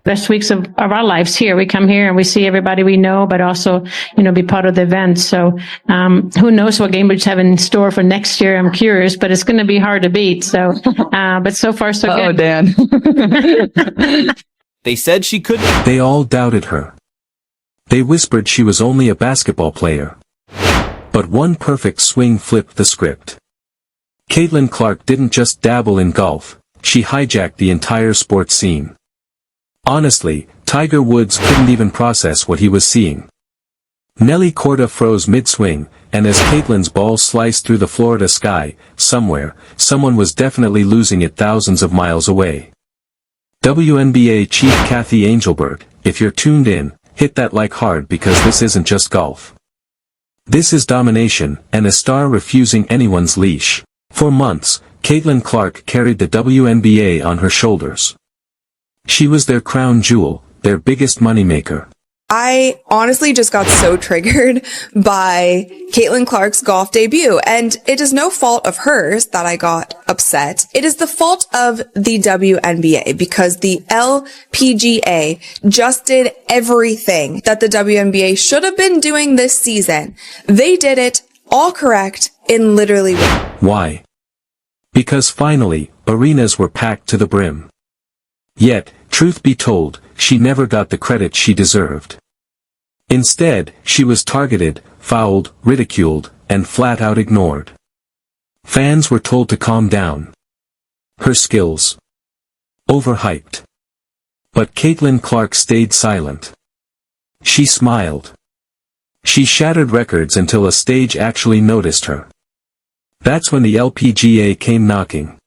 best weeks of our lives here. We come here and we see everybody we know, but also, be part of the event. So who knows what Cambridge have in store for next year? I'm curious, but it's going to be hard to beat. So, but so far so good. Oh, Dan. They said she couldn't. They all doubted her. They whispered she was only a basketball player. But one perfect swing flipped the script. Caitlin Clark didn't just dabble in golf, she hijacked the entire sports scene. Honestly, Tiger Woods couldn't even process what he was seeing. Nelly Korda froze mid-swing, and as Caitlin's ball sliced through the Florida sky, somewhere, someone was definitely losing it thousands of miles away. WNBA chief Kathy Angelberg, if you're tuned in, hit that like hard because this isn't just golf. This is domination, and a star refusing anyone's leash. For months, Caitlin Clark carried the WNBA on her shoulders. She was their crown jewel, their biggest moneymaker. I honestly just got so triggered by Caitlin Clark's golf debut, and it is no fault of hers that I got upset. It is the fault of the WNBA because the LPGA just did everything that the WNBA should have been doing this season. They did it all correct in literally. Why? Because finally, arenas were packed to the brim. Yet, truth be told, she never got the credit she deserved. Instead, she was targeted, fouled, ridiculed, and flat out ignored. Fans were told to calm down. Her skills. Overhyped. But Caitlin Clark stayed silent. She smiled. She shattered records until a stage actually noticed her. That's when the LPGA came knocking.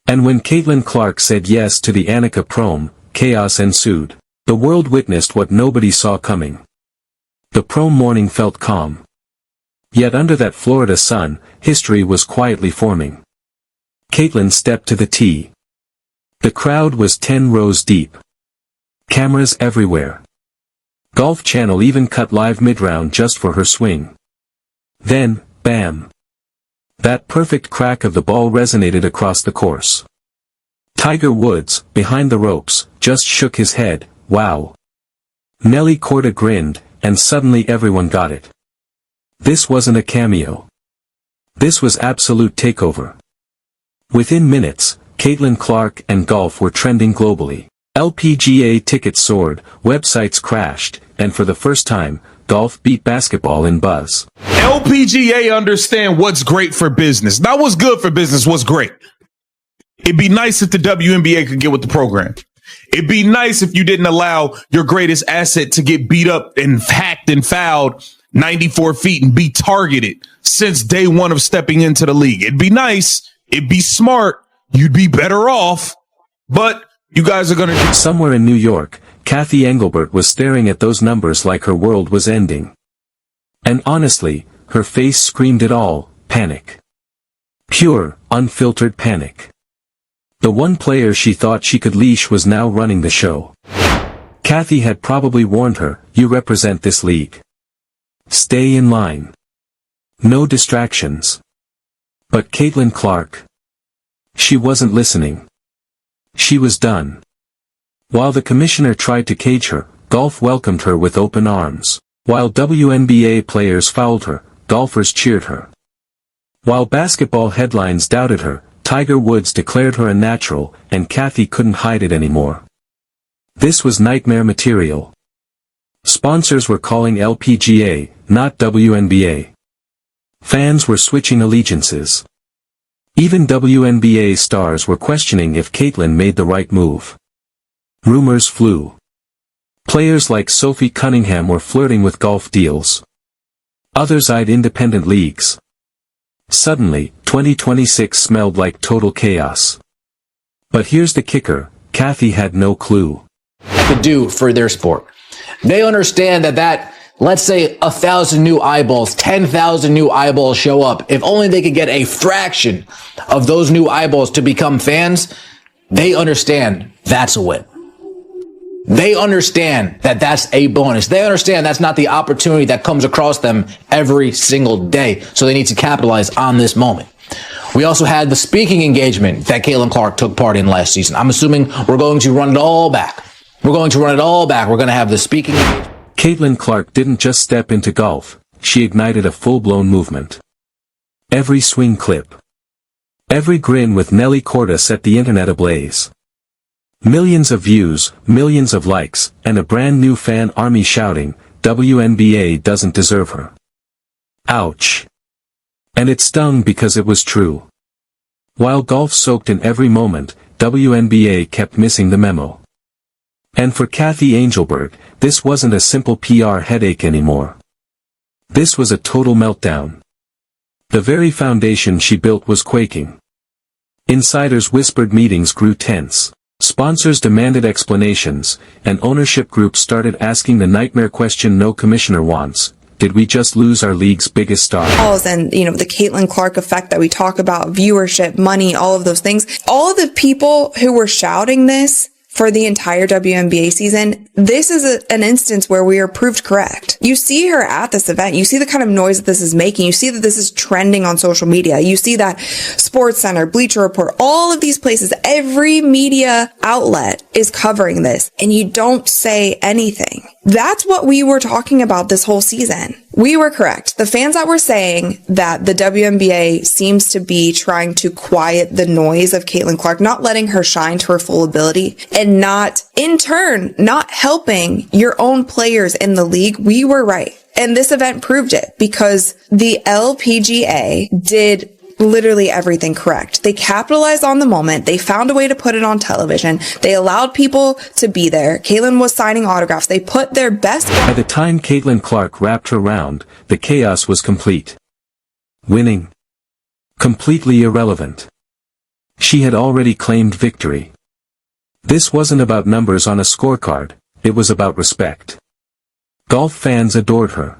And when Caitlin Clark said yes to the Annika prom, chaos ensued. The world witnessed what nobody saw coming. The prom morning felt calm. Yet under that Florida sun, history was quietly forming. Caitlin stepped to the tee. The crowd was 10 rows deep. Cameras everywhere. Golf Channel even cut live mid-round just for her swing. Then, bam! That perfect crack of the ball resonated across the course. Tiger Woods, behind the ropes, just shook his head, wow. Nelly Korda grinned, and suddenly everyone got it. This wasn't a cameo. This was absolute takeover. Within minutes, Caitlin Clark and golf were trending globally. LPGA tickets soared, websites crashed, and for the first time, golf beat basketball in buzz. LPGA understand what's great for business. Not what's good for business, what's great. It'd be nice if the WNBA could get with the program. It'd be nice if you didn't allow your greatest asset to get beat up and hacked and fouled 94 feet and be targeted since day one of stepping into the league. It'd be nice. It'd be smart. You'd be better off. But you guys are going to... Somewhere in New York, Kathy Engelbert was staring at those numbers like her world was ending. And honestly, her face screamed it all, panic. Pure, unfiltered panic. The one player she thought she could leash was now running the show. Kathy had probably warned her, you represent this league. Stay in line. No distractions. But Caitlin Clark? She wasn't listening. She was done. While the commissioner tried to cage her, golf welcomed her with open arms. While WNBA players fouled her, golfers cheered her. While basketball headlines doubted her, Tiger Woods declared her a natural, and Kathy couldn't hide it anymore. This was nightmare material. Sponsors were calling LPGA, not WNBA. Fans were switching allegiances. Even WNBA stars were questioning if Caitlin made the right move. Rumors flew. Players like Sophie Cunningham were flirting with golf deals. Others eyed independent leagues. Suddenly, 2026 smelled like total chaos. But here's the kicker, Kathy had no clue. To do for their sport. They understand that let's say 1,000 new eyeballs, 10,000 new eyeballs show up. If only they could get a fraction of those new eyeballs to become fans, they understand that's a win. They understand that that's a bonus. They understand that's not the opportunity that comes across them every single day. So they need to capitalize on this moment. We also had the speaking engagement that Caitlin Clark took part in last season. I'm assuming we're going to run it all back. We're going to run it all back. We're going to have the speaking. Caitlin Clark didn't just step into golf, she ignited a full-blown movement. Every swing clip, every grin with Nelly Corda set the internet ablaze. Millions of views, millions of likes, and a brand new fan army shouting, WNBA doesn't deserve her. Ouch. And it stung because it was true. While golf soaked in every moment, WNBA kept missing the memo. And for Kathy Angelberg, this wasn't a simple PR headache anymore. This was a total meltdown. The very foundation she built was quaking. Insiders whispered, meetings grew tense. Sponsors demanded explanations, and ownership groups started asking the nightmare question no commissioner wants. Did we just lose our league's biggest star? And, the Caitlin Clark effect that we talk about, viewership, money, all of those things. All of the people who were shouting this for the entire WNBA season, this is an instance where we are proved correct. You see her at this event. You see the kind of noise that this is making. You see that this is trending on social media. You see that SportsCenter, Bleacher Report, all of these places, every media outlet is covering this, and you don't say anything. That's what we were talking about this whole season. We were correct. The fans that were saying that the WNBA seems to be trying to quiet the noise of Caitlin Clark, not letting her shine to her full ability, and not, in turn, not helping your own players in the league, we were right. And this event proved it, because the LPGA did literally everything correct. They capitalized on the moment. They found a way to put it on television. They allowed people to be there. Caitlin was signing autographs. They put their best. By the time Caitlin Clark wrapped her round, the chaos was complete. Winning. Completely irrelevant. She had already claimed victory. This wasn't about numbers on a scorecard, it was about respect. Golf fans adored her.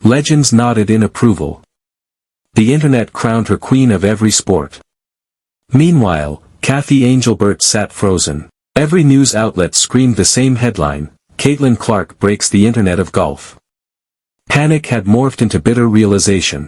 Legends nodded in approval. The internet crowned her queen of every sport. Meanwhile, Kathy Angelberg sat frozen. Every news outlet screamed the same headline, Caitlin Clark breaks the internet of golf. Panic had morphed into bitter realization.